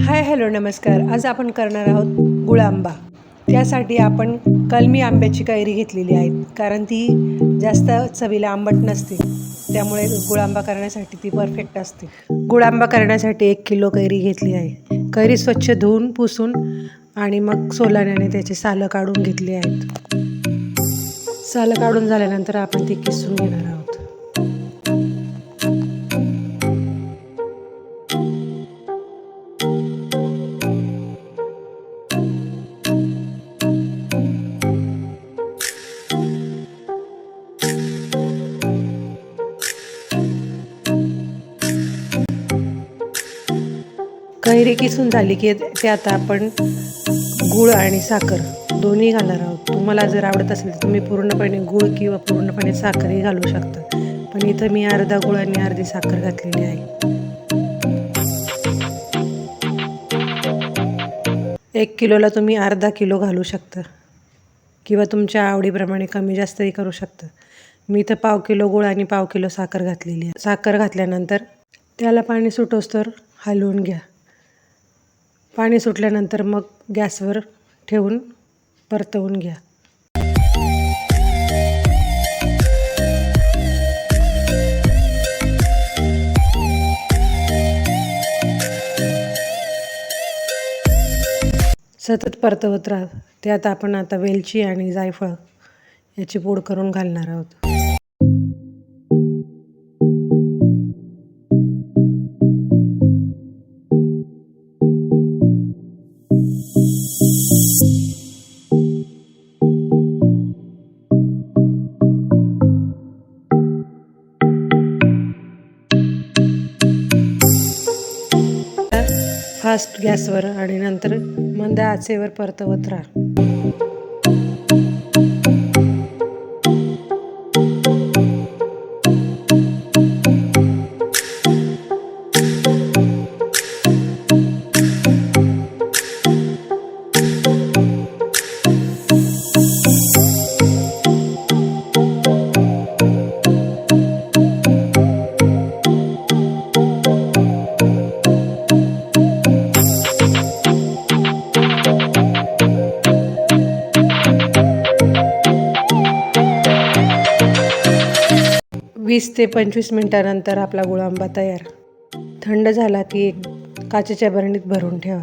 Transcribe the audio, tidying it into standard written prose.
Hi hello नमस्कार. आज आपण करणार आहोत गुळ आंबा. त्यासाठी आपण कलमी आंब्याची कैरी घेतलेली आहे, कारण ती जास्त चवीला आंबट नसते, त्यामुळे गुळ आंबा करण्यासाठी ती परफेक्ट असते. गुळ आंबा करण्यासाठी 1 किलो कैरी घेतली आहे. कैरी स्वच्छ धुवून पुसून आणि मग सोलाण्याने त्याची सालं काढून घेतली आहेत. सालं काढून झाल्यानंतर आपण ती किसून घेणार आहोत. कैरी किसून झाली की त्यात आपण गूळ आणि साखर दोन्ही घालणार आहोत. तुम्हाला जर आवडत असेल तर तुम्ही पूर्णपणे गूळ किंवा पूर्णपणे साखरही घालू शकता, पण इथं मी अर्धा गूळ आणि अर्धी साखर घातलेली आहे. 1 किलोला तुम्ही अर्धा किलो घालू शकता किंवा तुमच्या आवडीप्रमाणे कमी जास्तही करू शकता. मी इथं पाव किलो गूळ आणि पाव किलो साखर घातलेली आहे. साखर घातल्यानंतर त्याला पाणी सुटोस्तर हलवून घ्या. पाणी सुटल्यानंतर मग गॅसवर ठेवून परतवून घ्या. सतत परतवत राहा. त्यात आपण आता वेलची आणि जायफळ याची पूड करून घालणार आहोत. फास्ट गॅसवर आणि नंतर मंद आचेवर परतवत राहा. वीस ते 25 मिनिटानंतर आपला गुळ आंबा तयार. थंड झाला की एक काचेच्या बरणीत भरून ठेवा.